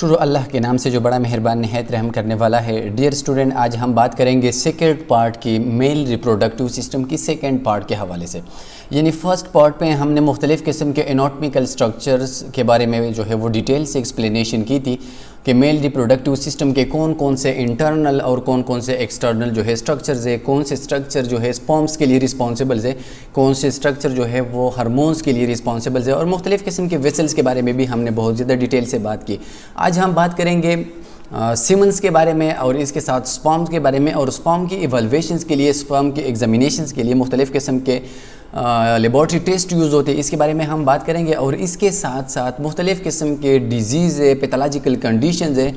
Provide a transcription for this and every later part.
शुरू अल्लाह के नाम से जो बड़ा मेहरबान निहायत रहम करने वाला है। डियर स्टूडेंट, आज हम बात करेंगे सेकेंड पार्ट की मेल रिप्रोडक्टिव सिस्टम की सेकेंड पार्ट के हवाले से। यानी फ़र्स्ट पार्ट पे हमने मुख्तलिफ़ किस्म के एनाटॉमिकल स्ट्रक्चर्स के बारे में जो है वो डिटेल से एक्सप्लेनेशन की थी कि मेल रिप्रोडक्टिव सिस्टम के कौन कौन से इंटरनल और कौन कौन से एक्सटर्नल जो है स्ट्रक्चर्स है, कौन से स्ट्रक्चर जो है स्पर्म्स के लिए रिस्पॉन्सिबल है, कौन से स्ट्रक्चर जो है वो हार्मोन्स के लिए रिस्पॉन्सिबल है, और मुख्तलिफ़ किस्म के वेसल्स के बारे में भी हमने बहुत ज़्यादा डिटेल से बात की। आज हम बात करेंगे सीमेंस के बारे में और इसके साथ स्पर्म्स के बारे में, और स्पर्म की इवैल्यूएशंस के लिए, स्पर्म के एग्जामिनेशंस के लिए मुख्तलिफ़ किस्म के लेबॉर्ट्री टेस्ट यूज़ होते हैं, इसके बारे में हम बात करेंगे। और इसके साथ साथ मुख्तलिफ़ किस्म के डिजीज़ है, पैथोलॉजिकल कंडीशंस है,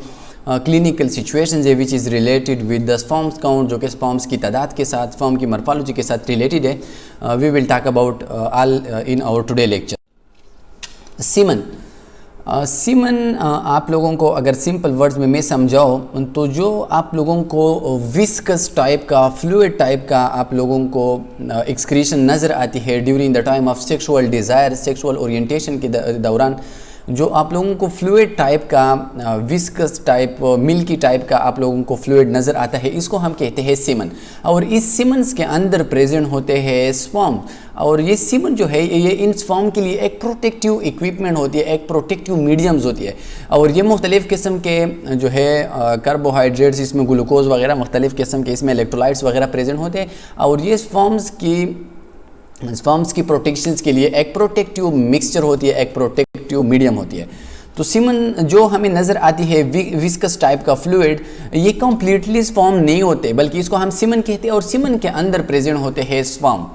क्लिनिकल सिचुएशंस है which is related with the sperms count, जो कि स्पर्म्स की तादाद के साथ, स्पर्म की मॉर्फोलॉजी के साथ रिलेटेड है। We will talk about all in our today lecture. Semen आप लोगों को अगर सिंपल वर्ड्स में मैं समझाऊँ तो जो आप लोगों को विस्कस टाइप का, फ्लूइड टाइप का आप लोगों को एक्सक्रीशन नज़र आती है during the time of sexual desire, sexual orientation के दौरान, जो आप लोगों को फ्लूइड टाइप का, विस्कस टाइप, मिल्की टाइप का आप लोगों को फ्लूइड नज़र आता है, इसको हम कहते हैं सीमन। और इस सीमन्स के अंदर प्रेजेंट होते हैं स्पर्म, और ये सीमन जो है ये इन स्पर्म के लिए एक प्रोटेक्टिव इक्विपमेंट होती है, एक प्रोटेक्टिव मीडियम्स होती है। और ये मुख्तलिफ़ किस्म के जो है कार्बोहाइड्रेट्स, इसमें ग्लूकोज वगैरह, मुख्तलिफ़ किस्म के इसमें इलेक्ट्रोलाइट्स वगैरह प्रेजेंट होते हैं, और ये स्पर्म्स की प्रोटेक्शंस के लिए एक प्रोटेक्टिव मिक्सचर होती है, एक प्रोटेक्टिव मीडियम होती है। तो सीमन जो हमें नज़र आती है विस्कस टाइप का फ्लूइड, ये कम्प्लीटली स्पर्म नहीं होते, बल्कि इसको हम सीमन कहते हैं, और सीमन के अंदर प्रेजेंट होते हैं स्पर्म।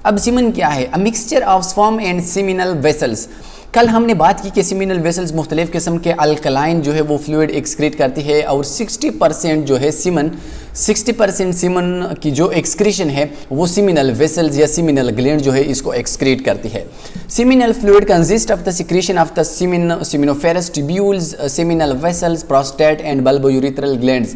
अब सीमन क्या है? A mixture of sperm and seminal vessels. कल हमने बात की कि सीमिनल वेसल्स मुख्तलिफ़ किस्म के अल्कलाइन जो है वो फ्लूइड एक्सक्रीट करती है, और 60% जो है सीमन, 60% सीमन की जो एक्सक्रीशन है वो सीमिनल वेसल्स या सीमिनल ग्लैंड जो है इसको एक्सक्रीट करती है। Seminal fluid consist of the secretion of the seminiferous tubules, seminal vessels, prostate and bulbourethral glands.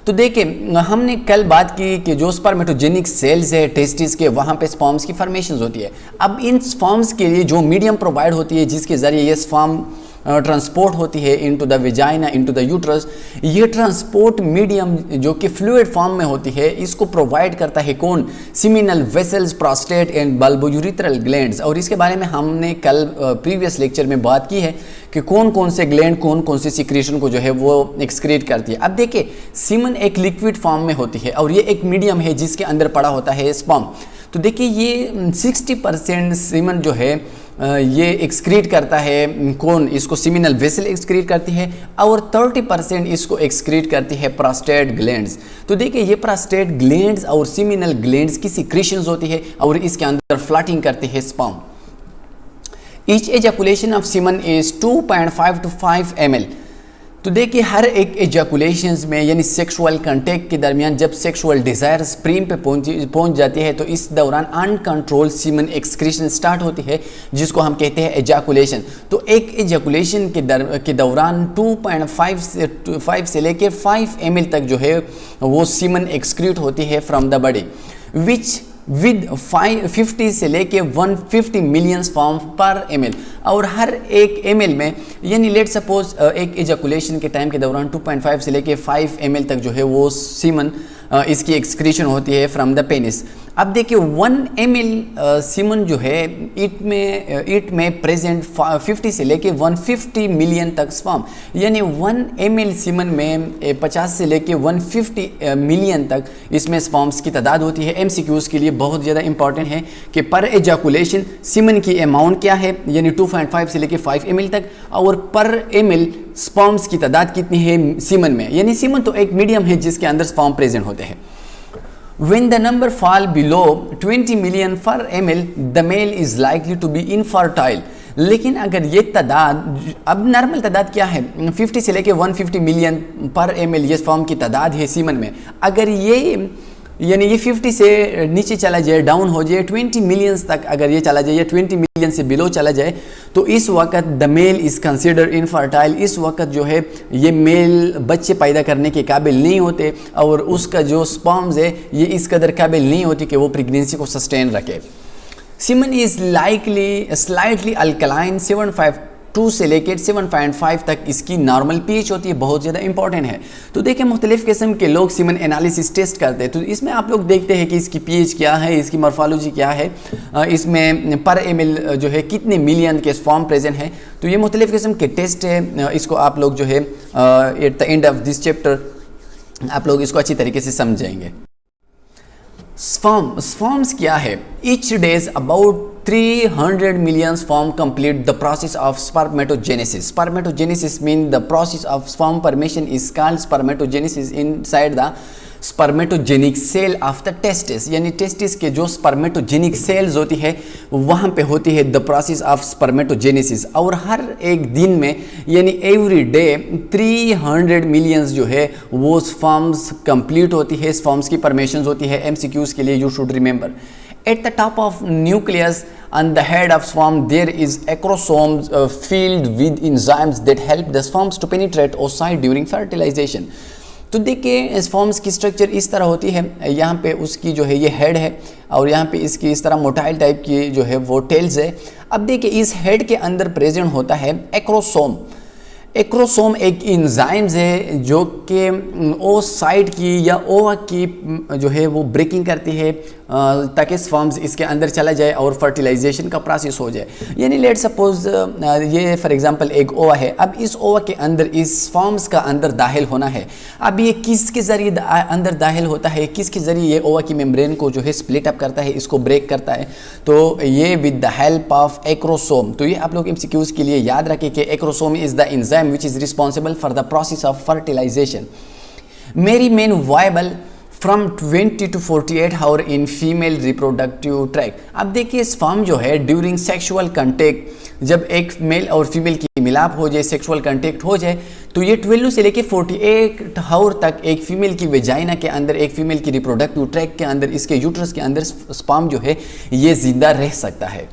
तो देखिए, हमने कल बात की कि जो स्पर्मेटोजेनिक सेल्स है टेस्टिस के, वहाँ पे स्पर्म्स की फॉर्मेशन होती है। अब इन स्पर्म्स के लिए जो मीडियम प्रोवाइड होती है, जिसके ज़रिए ये स्पर्म ट्रांसपोर्ट होती है into the vagina, into the uterus, ये ट्रांसपोर्ट मीडियम जो कि फ्लूइड फॉर्म में होती है, इसको प्रोवाइड करता है कौन? Seminal vessels, prostate and bulbourethral glands. और इसके बारे में हमने कल प्रीवियस लेक्चर में बात की है कि कौन कौन से ग्लैंड कौन कौन से सिक्रीशन को जो है वो एक्सक्रीट करती है। अब देखिए, सीमन एक लिक्विड फॉर्म में होती है, और ये एक मीडियम है जिसके अंदर पड़ा होता है स्पर्म। तो देखिए, ये 60% सीमन जो है ये एक्सक्रीट करता है कौन? इसको सीमिनल वेसल एक्सक्रीट करती है, और 30% इसको एक्सक्रीट करती है प्रोस्टेट ग्लैंड्स। तो देखिए, ये प्रोस्टेट ग्लैंड्स और सीमिनल ग्लैंड्स की सिक्रीशंस होती है, और इसके अंदर फ्लटिंग करते हैं sperm. Each ejaculation of semen is 2.5 to 5 ml। तो देखिए, हर एक एजैकुलेशंस में, यानी सेक्सुअल कंटेक्ट के दरमियान जब सेक्सुअल डिज़ायर स्प्रीम पे पहुंच जाती है, तो इस दौरान अनकंट्रोल सीमन एक्सक्रीशन स्टार्ट होती है, जिसको हम कहते हैं एजैकुलेशन। तो एक एजैकुलेशन के दौरान 2.5 से लेकर 5 ml तक जो है वो सीमन एक्सक्रीट होती है from the body, which with 50 से लेके 150 मिलियन स्पर्म पर ml। और हर एक ml में, यानी लेट सपोज एक एजैकुलेशन के टाइम के दौरान 2.5 से लेके 5 ml तक जो है वो सीमन इसकी एक्सक्रीशन होती है फ्रॉम द पेनिस। अब देखिए, 1 ml सीमन जो है इट में प्रेजेंट 50 से लेके 150 मिलियन तक स्पर्म, यानी 1 ml सीमन में 50 से लेके 150 मिलियन तक इसमें स्पर्म्स की तादाद होती है। MCQs के लिए बहुत ज़्यादा इंपॉर्टेंट है कि पर एजैकुलेशन सीमन की अमाउंट क्या है, यानी 2.5 से लेके 5 ml तक, और पर ml स्पर्म्स की तादाद कितनी है सीमन में, यानी सीमन तो एक मीडियम है जिसके अंदर स्पर्म प्रेजेंट होते हैं। When the number fall below 20 million per ml, the male is likely to be infertile। लेकिन अगर ये तादाद, अब नॉर्मल तादाद क्या है, 50 से लेके 150 मिलियन पर ml ये स्पर्म की तादाद है सीमन में। अगर ये, यानी ये 50 से नीचे चला जाए, डाउन हो जाए 20 मिलियंस तक, अगर ये चला जाए या 20 मिलियन से बिलो चला जाए, तो इस वक्त the mail is consider infertile. इस वक्त जो है ये मेल बच्चे पैदा करने के काबिल नहीं होते, और उसका जो स्पर्म्स है ये इस कदर काबिल नहीं होती कि वो प्रेगनेंसी को सस्टेन रखे। Semen is likely slightly alkaline, 2 से लेकर 7.5 तक इसकी नॉर्मल पीएच होती है, बहुत ज़्यादा इंपॉर्टेंट है। तो देखिए मुख्तलिफ किस्म के लोग सीमन एनालिसिस टेस्ट करते हैं, तो इसमें आप लोग देखते हैं कि इसकी पीएच क्या है, इसकी मॉर्फोलॉजी क्या है, इसमें पर ml जो है कितने मिलियन के स्पर्म प्रेजेंट है। तो ये मुख्तलिफ किस्म के टेस्ट है, इसको आप लोग जो है at the end of this chapter आप लोग इसको अच्छी तरीके से समझेंगे। स्पर्म्स क्या है? Each days about 300 million sperm complete the process of spermatogenesis. Spermatogenesis means the process of sperm formation is called spermatogenesis inside the spermatogenic cell of the testis. यानी टेस्टिस के जो spermatogenic cells होती है वहाँ पे होती है the process of spermatogenesis। और हर एक दिन में यानी every day 300 millions जो है वो sperms complete होती है, sperms की formations होती है। MCQs के लिए you should remember at the top of nucleus on the head of sperm there is acrosomes filled with enzymes that help the sperms to penetrate oocyte during fertilization। तो देखिए sperms की structure इस तरह होती है, यहाँ पे उसकी जो है ये हेड है और यहाँ पे इसकी इस तरह मोटाइल टाइप की जो है वो टेल्स है। अब देखिए इस हेड के अंदर प्रेजेंट होता है एक्रोसोम। एक्रोसोम एक इंजाइम्स है जो कि oocyte की या ओवा की जो है वो ब्रेकिंग करती है ताकि स्पर्म्स इसके अंदर चला जाए और फर्टिलाइजेशन का प्रोसेस हो जाए। यानी लेट सपोज ये फॉर एग्जांपल एक ओवा है, अब इस ओवा के अंदर इस स्पर्म्स का अंदर दाखिल होना है। अब ये किसके ज़रिए अंदर दाखिल होता है, किसके ज़रिए ये ओवा की मेम्ब्रेन को जो है स्प्लिट अप करता है, इसको ब्रेक करता है, तो ये with the help of acrosome. तो ये आप लोग MCQs के लिए याद रखें कि acrosome is the enzyme which is responsible for the process of fertilization. Remain viable from 20 to 48 hours in female reproductive tract। अब देखिए स्पर्म जो है ड्यूरिंग सेक्सुअल कंटेक्ट, जब एक मेल और फीमेल की मिलाप हो जाए, सेक्सुअल कंटेक्ट हो जाए, तो ये 12 से लेके 48 आवर तक एक फीमेल की वेजाइना के अंदर, एक फीमेल की रिप्रोडक्टिव ट्रैक्ट के अंदर, इसके यूट्रस के अंदर स्पर्म जो है ये जिंदा रह सकता है।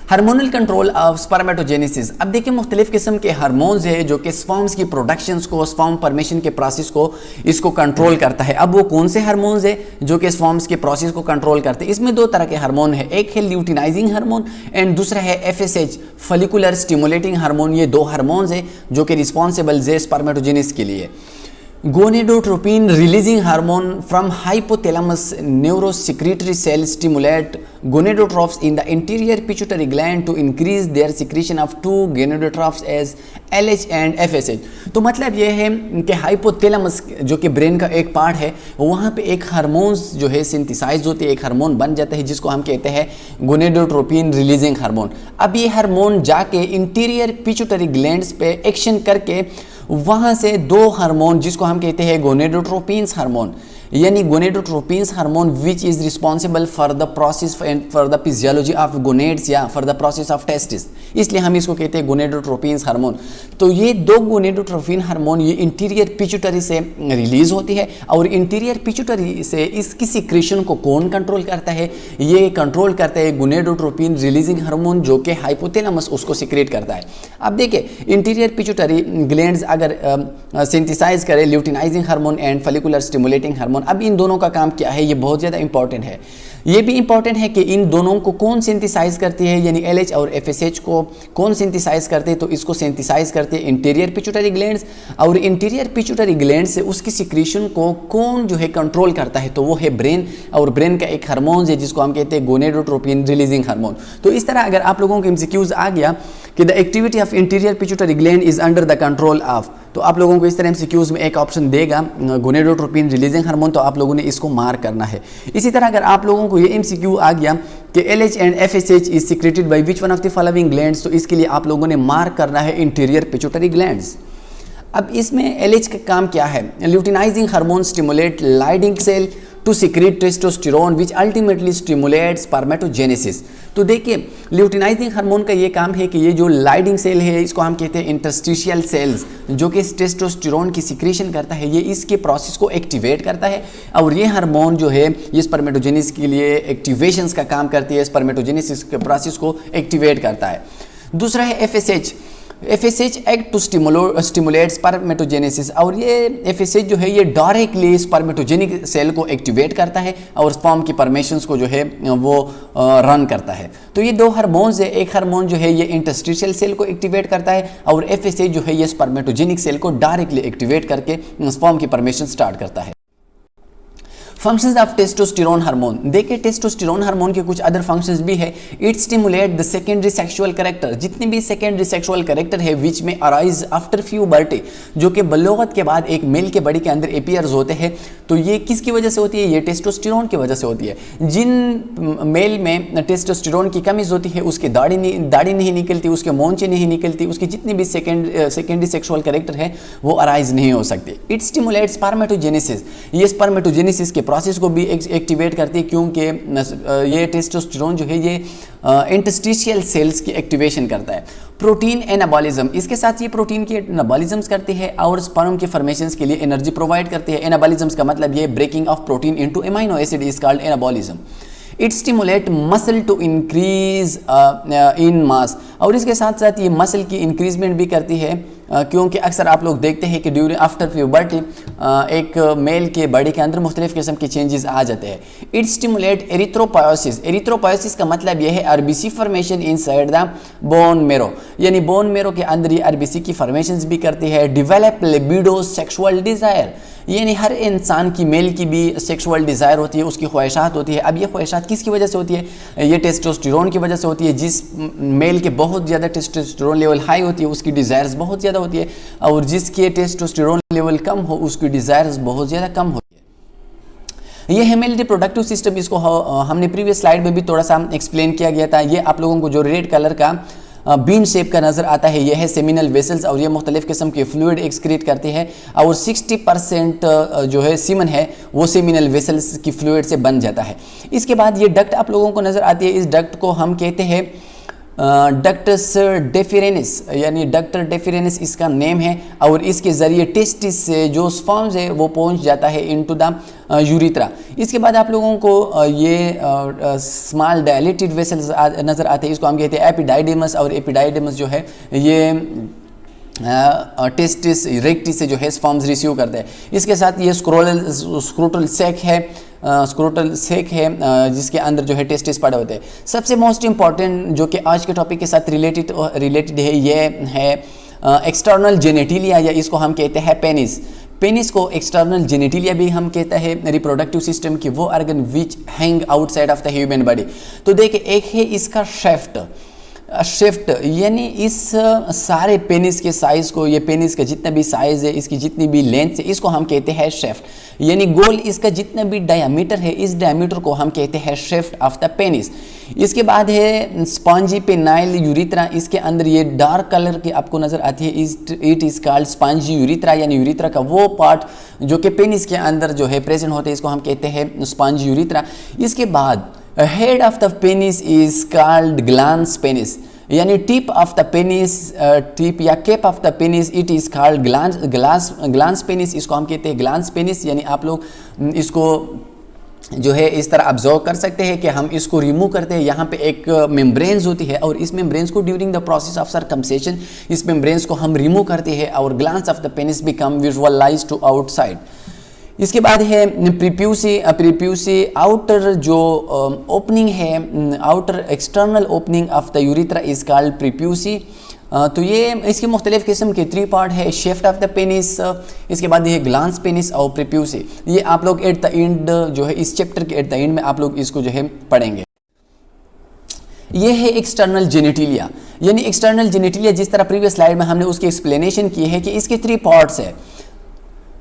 Hormonal control of spermatogenesis. अब देखिए मुख्तलिफ किस्म के हार्मोन्स है जो कि स्पर्म्स की प्रोडक्शंस को, स्पर्म फॉर्मेशन के प्रोसेस को इसको कंट्रोल करता है। अब वो कौन से हार्मोन्स है जो कि स्पर्म्स के प्रोसेस को कंट्रोल करते हैं? इसमें दो तरह के हार्मोन है, एक है ल्यूटिनाइजिंग हार्मोन एंड दूसरा है FSH फॉलिकुलर स्टिमुलेटिंग हार्मोन। ये दो हार्मोन्स है जो कि रिस्पॉन्सिबल है स्पर्मेटोजेनेसिस के लिए। Gonadotropin releasing hormone from hypothalamus neurosecretory cell stimulate gonadotrophs in the anterior pituitary gland to increase their secretion of two gonadotrophs as LH and FSH। तो मतलब ये है कि हाइपोथैलेमस जो कि ब्रेन का एक पार्ट है, वहाँ पे एक हार्मोन्स जो है सिंथेसाइज होती है, एक हार्मोन बन जाता है जिसको हम कहते हैं गोनेडोट्रोपिन रिलीजिंग हार्मोन। अब ये हार्मोन जाके इंटीरियर पिट्यूटरी ग्लैंड्स पे एक्शन करके वहाँ से दो हार्मोन जिसको हम कहते हैं गोनेडोट्रोपिन्स हार्मोन, यानी gonadotropins hormone which is responsible for the process and for the physiology of gonads या for the process of testis, इसलिए हम इसको कहते हैं गोनेडोट्रोपिन्स हार्मोन। तो ये दो गोनेडोट्रोपिन हार्मोन ये इंटीरियर पिट्यूटरी से रिलीज होती है और इंटीरियर पिट्यूटरी से इसकी सिक्रेशन को कौन कंट्रोल करता है? ये कंट्रोल करता है गोनेडोट्रोपिन रिलीजिंग हार्मोन जो कि हाइपोथैलेमस उसको सिक्रेट करता है। अब देखिए इंटीरियर पिट्यूटरी ग्लैंड्स अगर सिंथेसाइज करे luteinizing hormone and follicular stimulating hormone, अब इन दोनों का काम क्या है? ये बहुत ज़्यादा इंपॉर्टेंट है। ये भी इंपॉर्टेंट है कि इन दोनों को कौन सिंथेसाइज करती है, यानी LH और FSH को कौन सिंथेसाइज करते हैं? तो इसको सिंथेसाइज करते हैं इंटीरियर पिट्यूटरी ग्लैंड्स, और इंटीरियर पिट्यूटरी ग्लैंड से उसकी सिक्रीशन को कौन जो है कंट्रोल करता है? तो वो है ब्रेन, और ब्रेन का एक हार्मोन है जिसको हम कहते हैं गोनेडोट्रोपिन रिलीजिंग हार्मोन। तो इस तरह अगर आप लोगों के MCQs आ गया कि the activity of interior pituitary gland is under the control of, तो आप लोगों को इस तरह MCQs में एक ऑप्शन देगा गोनेडोट्रोपिन रिलीजिंग हार्मोन, तो आप लोगों ने इसको मार्क करना है। इसी तरह अगर आप लोगों को ये MCQ आ गया कि LH and FSH is secreted by which one of the following glands, तो इसके लिए आप लोगों ने मार्क करना है इंटीरियर पिट्यूटरी ग्लैंड्स। अब इसमें LH का काम क्या है? Luteinizing hormone stimulate Leydig cell to secrete testosterone which ultimately stimulate spermatogenesis. तो देखिए ल्यूटिनाइजिंग हार्मोन का ये काम है कि ये जो लाइडिंग सेल है इसको हम कहते हैं इंटरस्टिशियल सेल्स, जो कि टेस्टोस्टेरोन की सिक्रेशन करता है, ये इसके प्रोसेस को एक्टिवेट करता है, और ये हार्मोन जो है ये स्पर्मेटोजेनेसिस के लिए एक्टिवेशंस का काम करती है, स्पर्मेटोजेनेसिस के प्रोसेस को एक्टिवेट करता है। दूसरा है FSH FSH act to stimulate spermatogenesis, और ये FSH जो है ये डायरेक्टली स्पर्मेटोजेनिक सेल को एक्टिवेट करता है और स्पर्म की फॉर्मेशंस को जो है वो रन करता है। तो ये दो हार्मोन्स है, एक हार्मोन जो है ये इंटरस्टिशियल सेल को एक्टिवेट करता है और FSH जो है ये स्पर्मेटोजेनिक सेल को डायरेक्टली एक्टिवेट करके स्पर्म की फॉर्मेशन स्टार्ट करता है। फंक्शंस ऑफ टेस्टोस्टेरोन हार्मोन, देखिए टेस्टोस्टेरोन हार्मोन के कुछ अदर फंक्शंस भी है। It stimulate the secondary sexual character, जितने भी सेकेंडरी सेक्सुअल कैरेक्टर है विच में अराइज आफ्टर फ्यूबर्टी, जो कि बलोगत के बाद एक मेल के बॉडी के अंदर अपीयर्स होते हैं, तो ये किसकी वजह से होती है? ये टेस्टोस्टेरोन की वजह से होती है। जिन मेल में टेस्टोस्टेरोन की कमी होती है उसकी दाढ़ी नहीं निकलती, उसके मोंचे नहीं निकलती, उसकी जितनी भी सेकेंडरी सेक्सुअल कैरेक्टर है वो अराइज नहीं हो सकती। इट स्टिमुलेट स्पर्मेटोजेनेसिस, ये स्पर्मेटोजेनेसिस के प्रोसेस को भी एक्टिवेट करती है, क्योंकि ये टेस्टोस्टेरोन जो है ये इंटरस्टिशियल सेल्स की एक्टिवेशन करता है। प्रोटीन एनाबॉलिज्म, इसके साथ ये प्रोटीन की एनाबॉलिज्म्स करती है और स्पर्म के फॉर्मेशंस के लिए एनर्जी प्रोवाइड करती है। एनाबॉलिज्म्स का मतलब ये breaking of protein into amino acid is called anabolism. It stimulate muscle to increase in mass, और इसके साथ साथ ये मसल की इंक्रीजमेंट भी करती है, क्योंकि अक्सर आप लोग देखते हैं कि ड्यूरिंग आफ्टर प्यूबर्टी एक मेल के बॉडी के अंदर मुख्तलिफ किस्म के चेंजेस आ जाते हैं। इट स्टिमुलेट एरिथ्रोपोयोसिस, एरिथ्रोपोयोसिस का मतलब यह है RBC formation inside the bone marrow, यानी बोन मेरो के अंदर ये आरबीसी की फॉर्मेशंस भी करती है। डेवलप लिबिडो सेक्सुअल डिज़ायर, यानी हर इंसान की मेल की भी सेक्सुअल डिज़ायर होती है, उसकी ख्वाहिशात होती है। अब ये ख्वाहिशात किसकी वजह से होती है? ये टेस्टोस्टेरोन की वजह से होती है। जिस मेल के बहुत ज़्यादा टेस्टोस्टेरोन लेवल हाई होती है उसकी डिज़ायर्स बहुत ज़्यादा होती है, और जिसके टेस्टोस्टेरोन लेवल कम हो उसकी डिज़ायर्स बहुत ज़्यादा कम होती है। ये है मेल रिप्रोडक्टिव सिस्टम, इसको हमने प्रीवियस स्लाइड में भी थोड़ा सा एक्सप्लेन किया गया था। ये आप लोगों को जो रेड कलर का बीन शेप का नज़र आता है यह है सेमिनल वेसल्स, और ये मुख्तलिफ किस्म के फ्लूइड एक्सक्रीट करते हैं, और 60% जो है सीमन है वो सेमिनल वेसल्स की फ्लूइड से बन जाता है। इसके बाद ये डक्ट आप लोगों को नज़र आती है, इस डक्ट को हम कहते हैं डक्टस डेफिरेनिस, यानी डक्टर डेफिरेनिस इसका नेम है, और इसके ज़रिए टेस्टिस से जो स्पर्म्स है वो पहुंच जाता है इनटू द यूरिथ्रा। इसके बाद आप लोगों को ये स्मॉल डायलेटेड वेसल्स नज़र आते हैं, इसको हम कहते हैं एपिडाइडिमस, और एपिडाइडिमस जो है ये टेस्टिस रेक्टिस से जो है स्पर्म्स रिसीव करते हैं। इसके साथ ये स्क्रोटल सेक है जिसके अंदर जो है टेस्टिस पड़े होते हैं। सबसे मोस्ट इंपॉर्टेंट जो कि आज के टॉपिक के साथ रिलेटेड है ये है एक्सटर्नल जेनेटिलिया, या इसको हम कहते हैं पेनिस। पेनिस को एक्सटर्नल जेनेटिलिया भी हम कहते हैं रिप्रोडक्टिव सिस्टम की वो organ which hang outside of the human body. तो देखिए एक है इसका शेफ्ट, यानी इस सारे पेनिस के साइज़ को, ये पेनिस का जितना भी साइज़ है, इसकी जितनी भी लेंथ है, इसको हम कहते हैं शेफ्ट, यानी गोल इसका जितना भी डायमीटर है इस डायमीटर को हम कहते हैं शेफ्ट ऑफ द पेनिस। इसके बाद है स्पॉन्जी पेनाइल यूरिथ्रा, इसके अंदर ये डार्क कलर की आपको नज़र आती है, it is called spongy urethra, यानी यूरिथ्रा का वो पार्ट जो कि पेनिस के अंदर जो है प्रेजेंट होते हैं, इसको हम कहते हैं स्पॉन्जी यूरिथ्रा। इसके बाद head of the penis is called glans penis, यानी tip of the penis, tip या cap of the penis it is called glans penis, इसको हम कहते हैं ग्लांस पेनिस। यानी आप लोग इसको जो है इस तरह ऑब्जर्व कर सकते हैं कि हम इसको रिमूव करते हैं, यहाँ पे एक मेम्ब्रेन्स होती है, और इस मेम्ब्रेन्स को during the process of circumcision इस मेम्ब्रेन्स को हम रिमूव करते हैं, और glans of the penis become visualise to outside. इसके बाद है प्रीप्यूसी आउटर जो ओपनिंग है, outer external opening of the urethra is called prepuce. तो ये इसके मुख्तलिफ किस्म के 3 पार्ट है, शेफ्ट ऑफ द पेनिस, इसके बाद ये ग्लांस पेनिस और प्रीप्यूसी। ये आप लोग एट द एंड जो है इस चैप्टर के एट द एंड में आप लोग इसको जो है पढ़ेंगे। ये है एक्सटर्नल जेनेटिलिया, यानी एक्सटर्नल जेनेटिलिया जिस तरह प्रीवियस स्लाइड में हमने उसकी एक्सप्लेनेशन की है कि इसके 3 पार्ट्स है।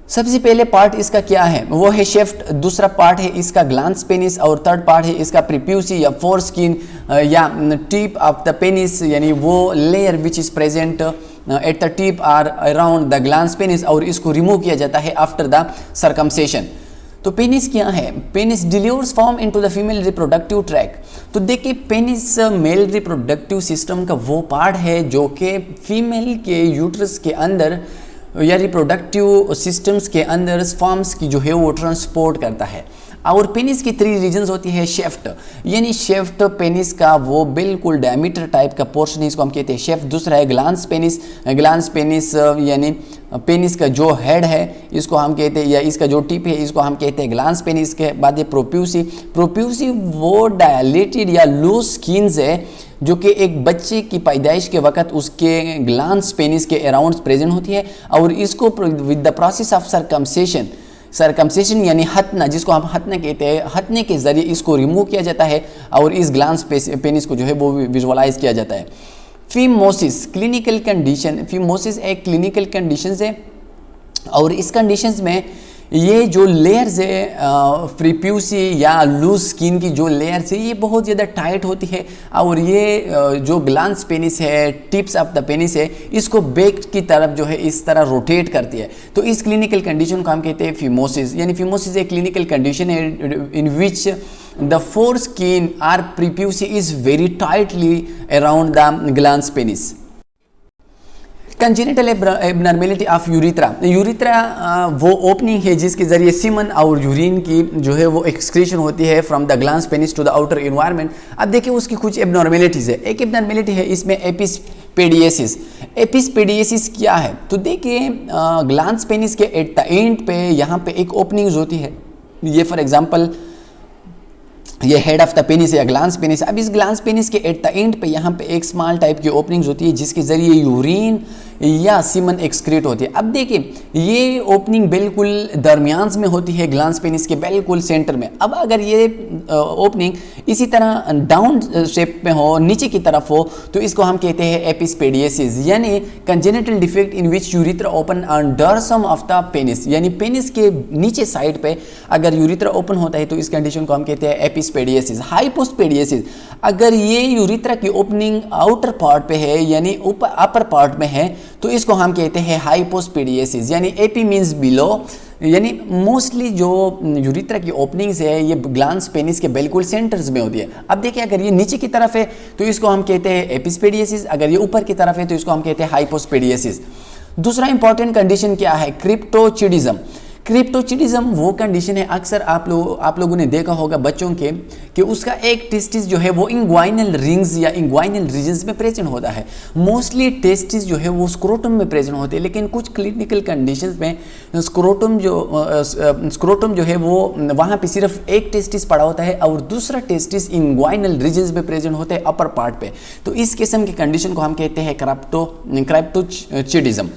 सबसे पहले पार्ट इसका क्या है वो है शेफ्ट, दूसरा पार्ट है इसका ग्लांस पेनिस, और थर्ड पार्ट है इसका प्रीप्यूसी या फोर स्किन या टिप ऑफ द पेनिस, यानी वो layer which is present at the tip or around the glans penis, और इसको रिमूव किया जाता है आफ्टर द सर्कमसेशन। तो पेनिस क्या है? Penis delivers form into the female reproductive tract. तो देखिए पेनिस मेल रिप्रोडक्टिव सिस्टम का वो पार्ट है जो कि फीमेल के यूट्रस के अंदर या रिप्रोडक्टिव सिस्टम्स के अंदर स्पर्म्स की जो है वो ट्रांसपोर्ट करता है। और पेनिस की 3 रीजन्स होती है। शेफ्ट यानी शेफ्ट पेनिस का वो बिल्कुल डायमीटर टाइप का पोर्शन है, इसको हम कहते हैं शेफ्ट। दूसरा है ग्लांस पेनिस। ग्लांस पेनिस यानी पेनिस का जो हेड है इसको हम कहते हैं, या इसका जो टिप है इसको हम कहते हैं ग्लांस पेनिस। के बाद है प्रोप्यूसी। प्रोप्यूसी वो डायलेटेड या लूज स्किन्स है जो कि एक बच्चे की पैदाइश के वक्त उसके ग्लांस पेनिस के अराउंड प्रेजेंट होती है, और इसको विद द प्रोसेस ऑफ सरकमसेशन यानी हतना, जिसको हम हतना कहते हैं, हतने के जरिए इसको रिमूव किया जाता है और इस ग्लांस पेनिस को जो है वो विजुअलाइज किया जाता है। फीमोसिस क्लिनिकल कंडीशन, फीमोसिस एक क्लिनिकल कंडीशन है, और इस कंडीशंस में ये जो लेयर्स है प्रीप्यूसी या लूज स्किन की जो लेयर्स है ये बहुत ज़्यादा टाइट होती है, और ये जो ग्लांस पेनिस है, टिप्स ऑफ द पेनिस है, इसको बैक की तरफ जो है इस तरह रोटेट करती है। तो इस क्लिनिकल कंडीशन को हम कहते हैं फीमोसिस। यानी फीमोसिस एक क्लिनिकल कंडीशन है इन विच the foreskin or prepuce is very tightly around the glans penis. Congenital abnormality of urethra. Urethra वो ओपनिंग है जिसके जरिए सीमन और यूरिन की जो है वो एक्सक्रीशन होती है from the glans penis to the outer environment. अब देखिए उसकी कुछ एबनॉर्मेलिटीज है। एक एबनॉर्मेलिटी है इसमें एपिस्पेडियसिस। एपिस्पेडियसिस क्या है? तो देखिए ग्लांस पेनिस के एट द एंड पे यहाँ पे एक ओपनिंग्स होती है। ये फॉर एग्जांपल ये हेड ऑफ द पेनिस या ग्लांस पेनिस। अब इस ग्लांस पेनिस के एट द एंड पे यहाँ पे एक स्मॉल टाइप की ओपनिंग्स होती है जिसके जरिए यूरिन या सीमन एक्सक्रीट होती है। अब देखिए ये ओपनिंग बिल्कुल दरमियान में होती है ग्लांस पेनिस के बिल्कुल सेंटर में। अब अगर ये ओपनिंग इसी तरह डाउन शेप में हो, नीचे की तरफ हो, तो इसको हम कहते हैं एपिस्पेडियसिस, यानी congenital defect in which urethra open on dorsum of the penis. यानी पेनिस के नीचे साइड पे अगर यूरिथ्रा ओपन होता है तो इस कंडीशन को हम कहते हैं एपिस्पेडियसिस। हाइपोस्पेडियसिस, अगर ये यूरिथ्रा की ओपनिंग आउटर पार्ट पे है यानी ऊपर अपर पार्ट में है तो इसको हम कहते हैं हाइपोस्पेडियसिस। यानी एपी मींस बिलो, यानी मोस्टली जो यूरिथ्रा की ओपनिंग्स है ये ग्लांस पेनिस के बिल्कुल सेंटर्स में होती है। अब देखिए अगर ये नीचे की तरफ है तो इसको हम कहते हैं एपिस्पेडियसिस, अगर ये ऊपर की तरफ है तो इसको हम कहते हैं हाइपोस्पेडियसिस। दूसरा इंपॉर्टेंट कंडीशन क्या है? क्रिप्टोचिडिज्म। क्रिप्टोचिडिज्म वो कंडीशन है अक्सर आप लोगों ने देखा होगा बच्चों के कि उसका एक टेस्टिस जो है वो इंग्वाइनल रिंग्स या इंग्वाइनल रीजन्स में प्रेजेंट होता है। मोस्टली टेस्टिस जो है वो स्क्रोटम में प्रेजेंट होते हैं, लेकिन कुछ क्लिनिकल कंडीशंस में स्क्रोटम जो है वो वहाँ पे सिर्फ एक टेस्टिस पड़ा होता है और दूसरा टेस्टिस इंग्वाइनल रीजन्स में प्रेजेंट होते हैं अपर पार्ट पे। तो इस किस्म की कंडीशन को हम कहते हैं क्रिप्टोचिडिज्म।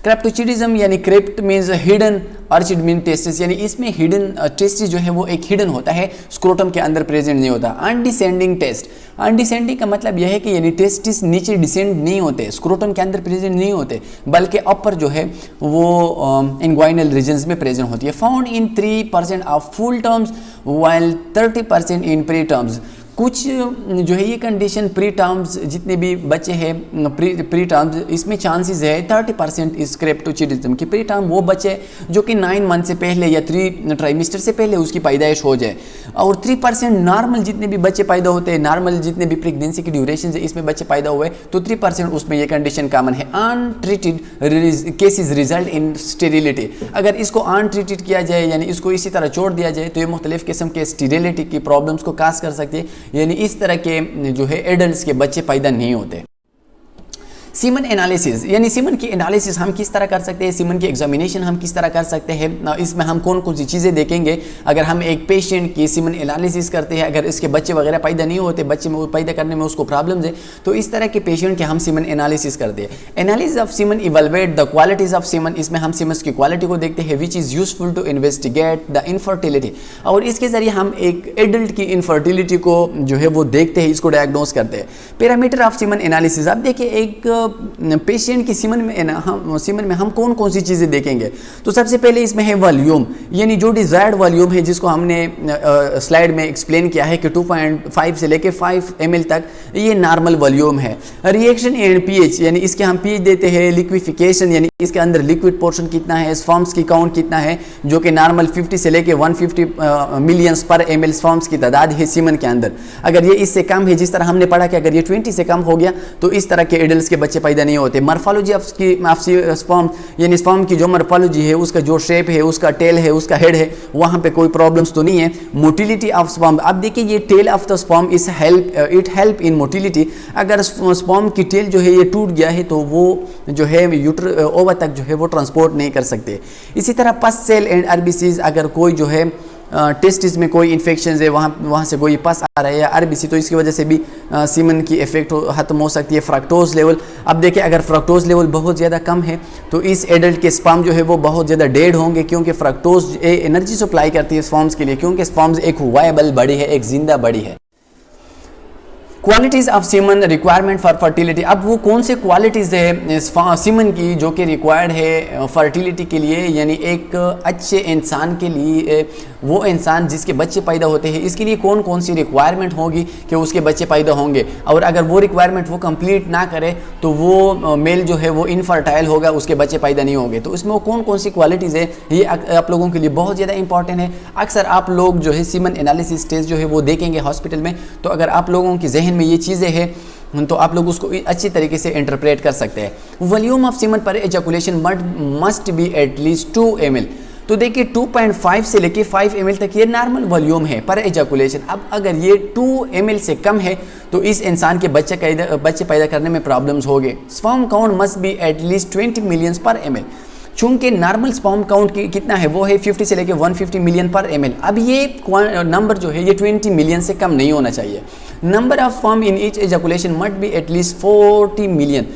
क्रिप्टोचिडिज्म यानी क्रिप्ट मीन्स हिडन और चिड मीन टेस्टिस, यानी इसमें हिडन टेस्टिस जो है वो एक हिडन होता है, स्क्रोटम के अंदर प्रेजेंट नहीं होता। अनडिसेंडिंग टेस्ट, अनडिसेंडिंग का मतलब यह है कि यानी टेस्टिस नीचे डिसेंड नहीं होते, स्क्रोटम के अंदर प्रेजेंट नहीं होते, बल्कि अपर जो है वो इंग्वाइनल रीजन्स में प्रेजेंट होती है। Found in 3% of full terms while 30% in pre terms. कुछ जो है ये कंडीशन प्री टर्म्स जितने भी बच्चे हैं प्री टर्म्स इसमें चांसेस है 30% इस क्रिप्टोचिडिज्म की। प्री टर्म वो बच्चे जो कि 9 मंथ से पहले या 3 ट्राइमेस्टर से पहले उसकी पैदाइश हो जाए, और 3% नॉर्मल जितने भी बच्चे पैदा होते हैं, नॉर्मल जितने भी प्रेगनेंसी की ड्यूरेशन है इसमें बच्चे पैदा हुए तो 3% उसमें ये कंडीशन कॉमन है। Untreated cases result in sterility, अगर इसको अनट्रीटेड किया जाए यानी इसको इसी तरह छोड़ दिया जाए तो ये मुख्तलिफ किस्म के स्टेरिलिटी की प्रॉब्लम्स को काज कर सकती है, यानी इस तरह के जो है एडल्ट्स के बच्चे पैदा नहीं होते। सीमन एनालिसिस, यानी सीमन की एनालिसिस हम किस तरह कर सकते हैं, सीमन की एग्जामिनेशन हम किस तरह कर सकते हैं, इसमें हम कौन कौन सी चीज़ें देखेंगे अगर हम एक पेशेंट की सीमन एनालिसिस करते हैं। अगर इसके बच्चे वगैरह पैदा नहीं होते, बच्चे में पैदा करने में उसको प्रॉब्लम्स है, तो इस तरह के पेशेंट के हम सीमन एनालिसिस करते हैं। Analysis of semen evaluate the qualities of semen, इसमें हम सीमन की क्वालिटी को देखते हैं which is useful to investigate the infertility, और इसके जरिए हम एक एडल्ट की इनफर्टिलिटी को जो है वो देखते हैं, इसको डायग्नोस करते हैं। पैरामीटर ऑफ सीमन एनालिसिस, अब देखिए एक पेशेंट की सीमन में हम कौन कौन सी चीज़ें देखेंगे। तो सबसे पहले इसमें है वॉल्यूम, यानी जो डिजायर्ड वॉल्यूम है जिसको हमने स्लाइड में एक्सप्लेन किया है कि 2.5 से लेके 5 ml तक ये नॉर्मल वॉल्यूम है। रिएक्शन एंड पीएच, यानी इसके हम पीएच देते हैं। लिक्विफिकेशन, यानी इसके अंदर लिक्विड पोर्शन कितना है, स्पर्म्स की काउंट कितना है, जो कि नॉर्मल 50 से लेके 150 मिलियंस पर ml स्पर्म्स की तादाद है सीमन के अंदर। अगर ये इससे कम है, जिस तरह हमने पढ़ा कि अगर ये 20 से कम हो गया तो इस तरह के एडल्ट्स के बच्चे बच्चे पैदा नहीं होते। मॉर्फोलॉजी ऑफ स्पर्म यानी स्पर्म की जो मॉर्फोलॉजी है, उसका जो शेप है, उसका टेल है, उसका हेड है, वहाँ पे कोई प्रॉब्लम्स तो नहीं है। मोटिलिटी ऑफ स्पर्म, अब देखिए ये tail of the sperm it help in motility. अगर स्पर्म की टेल जो है ये टूट गया है तो वो जो है ओवर तक जो है वो ट्रांसपोर्ट नहीं कर सकते। इसी तरह पस सेल एंड आरबीसीज, अगर कोई जो है टेस्टिस में कोई इन्फेक्शन है, वहाँ से कोई पस आ रहा है या आरबीसी, तो इसकी वजह से भी सीमन की इफेक्ट खत्म हो सकती है। फ्रक्टोज लेवल, अब देखिए अगर फ्रक्टोज लेवल बहुत ज़्यादा कम है तो इस एडल्ट के स्पर्म जो है वो बहुत ज़्यादा डेड होंगे, क्योंकि फ्रक्टोज एनर्जी सप्लाई करती है स्पर्म्स के लिए, क्योंकि स्पर्म्स एक वायबल बॉडी है, एक जिंदा बॉडी है। Qualities of semen requirement for fertility, अब वो कौन से क्वालिटीज़ है सीमन की जो कि रिक्वायर्ड है फर्टिलिटी के लिए, यानी एक अच्छे इंसान के लिए, वो इंसान जिसके बच्चे पैदा होते हैं, इसके लिए कौन कौन सी रिक्वायरमेंट होगी कि उसके बच्चे पैदा होंगे, और अगर वो रिक्वायरमेंट वो कंप्लीट ना करे तो वो मेल जो है वो इनफर्टाइल होगा, उसके बच्चे पैदा नहीं होंगे। तो इसमें वो कौन कौन सी क्वालिटीज़ है, ये आप लोगों के लिए बहुत ज़्यादा इंपॉर्टेंट है। अक्सर आप लोग जो है सीमन एनालिसिस टेस्ट जो है वो देखेंगे हॉस्पिटल में, तो अगर आप लोगों की जहन में ये चीज़ें हैं तो आप लोग उसको अच्छी तरीके से इंटरप्रेट कर सकते हैं। वॉल्यूम ऑफ सीमन पर ejaculation must be at least 2 ml, तो देखिए 2.5 से लेके 5 ml तक ये नॉर्मल वॉल्यूम है पर एजैकुलेशन। अब अगर ये 2 ml से कम है तो इस इंसान के बच्चे पैदा करने में प्रॉब्लम्स होंगे। Sperm count must be at least 20 millions पर ml, चूंकि नॉर्मल स्पर्म काउंट कितना है, वो है 50 से लेके 150 मिलियन पर ml। अब ये नंबर जो है ये 20 मिलियन से कम नहीं होना चाहिए। Number of sperm in each ejaculation must be at least 40 million,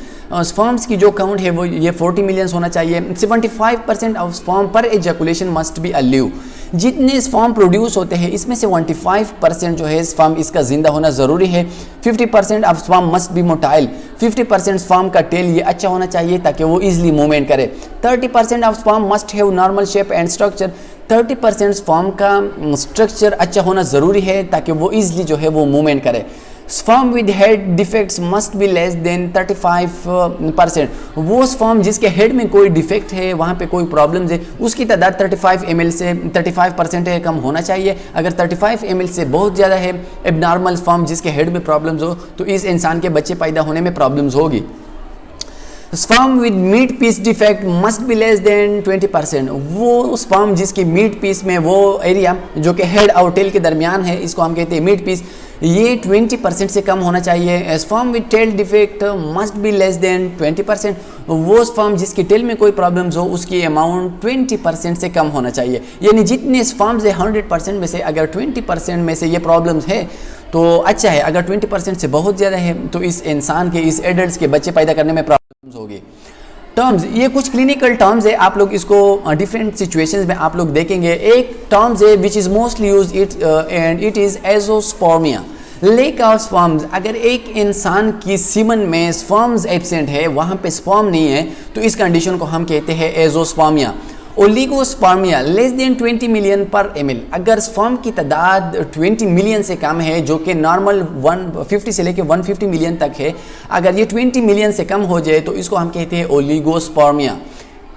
sperms की जो काउंट है वो ये 40 मिलियंस होना चाहिए। 75% ऑफ स्पर्म पर एजैकुलेशन मस्ट बी अलिव, जितने स्पर्म प्रोड्यूस होते हैं इसमें 75% जो है स्पर्म इसका जिंदा होना ज़रूरी है। 50% of sperm must be motile, 50% sperm का टेल ये अच्छा होना चाहिए ताकि वो इजीली मूवमेंट करे। 30% of sperm must have normal shape and structure, 30% sperm का स्ट्रक्चर अच्छा होना ज़रूरी है ताकि वो इजीली जो है वो मूवमेंट करे। Sperm with head defects must be less then 35%, वो स्पर्म जिसके हेड में कोई डिफेक्ट है, वहाँ पे कोई प्रॉब्लम्स है, उसकी तादाद 35 ml से 35% है कम होना चाहिए। अगर 35 ml से बहुत ज़्यादा है एबनॉर्मल स्पर्म जिसके हेड में प्रॉब्लम्स हो तो इस इंसान के बच्चे पैदा होने में प्रॉब्लम्स होगी। Sperm with mid piece defect must be less than 20%, वो स्पर्म जिसकी मीट पीस में वो एरिया जो कि हेड और टेल के दरमियान है, इसको हम कहते हैं मीट पीस, ये 20% से कम होना चाहिए। Sperm with tail defect must be less than 20%, वो स्पर्म जिसकी टेल में कोई प्रॉब्लम्स हो उसकी अमाउंट 20% से कम होना चाहिए। यानी जितने स्पर्म्स है 100% में से अगर 20% में से ये प्रॉब्लम्स है तो अच्छा है, अगर 20% से बहुत ज़्यादा है तो इस इंसान के, इस एडल्ट के बच्चे पैदा करने में प्रॉब्लम्स होगी। टर्म्स, ये कुछ क्लिनिकल टर्म्स है, आप लोग इसको डिफरेंट सिचुएशंस में आप लोग देखेंगे। एक टर्म्स है which is mostly use and it is azoospermia, lake of sperms. अगर एक इंसान की सीमन में स्पर्म्स एब्सेंट है, वहाँ पे स्पर्म नहीं है, तो इस कंडीशन को हम कहते हैं azoospermia. Oligospermia less than 20 million पर ml, अगर स्पर्म की तादाद 20 मिलियन से कम है जो कि नॉर्मल 150 से लेके 150 मिलियन तक है, अगर ये 20 मिलियन से कम हो जाए तो इसको हम कहते हैं oligospermia.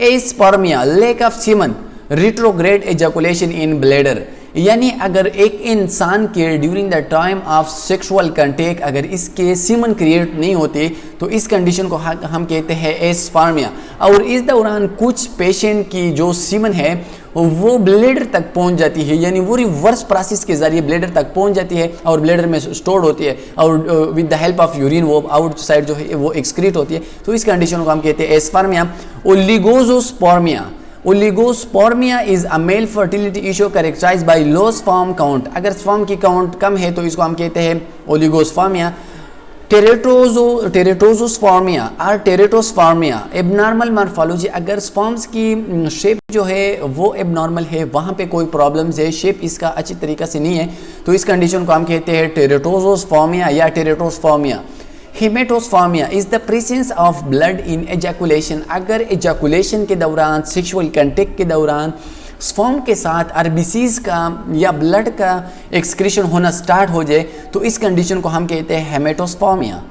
Aspermia lack of semen, retrograde ejaculation in bladder, यानी अगर एक इंसान के during the time of sexual contact अगर इसके सीमन क्रिएट नहीं होते तो इस कंडीशन को हम कहते हैं एस्पर्मिया। और इस दौरान कुछ पेशेंट की जो सीमन है वो ब्लेडर तक पहुंच जाती है, यानी वो रिवर्स प्रोसेस के जरिए ब्लेडर तक पहुंच जाती है और ब्लेडर में स्टोर्ड होती है और with the help of urine वो आउटसाइड जो है वो एक्सक्रीट होती है। तो इस कंडीशन को हम कहते हैं aspermia. Oligospermia, oligospermia is a male fertility issue characterised by low sperm count, अगर स्पर्म की काउंट कम है तो इसको हम कहते हैं ओलिगोस्पर्मिया। टेरेटोजोस्पर्मिया और टेरेटोस्पर्मिया, एबनॉर्मल मॉर्फोलॉजी, अगर स्पर्म्स की शेप जो है वो एबनॉर्मल है, वहाँ पे कोई प्रॉब्लम्स है, शेप इसका अच्छी तरीक़ा से नहीं है, तो इस कंडीशन को हम कहते हैं टेरेटोजोस्पर्मिया या teratospermia. Hematospermia is the presence of blood in ejaculation, अगर एजैकुलेशन के दौरान, सेक्सुअल कंटेक्ट के दौरान स्पर्म के साथ आरबीसीज का या ब्लड का एक्सक्रीशन होना स्टार्ट हो जाए तो इस कंडीशन को हम कहते हैं हेमेटोस्पर्मिया।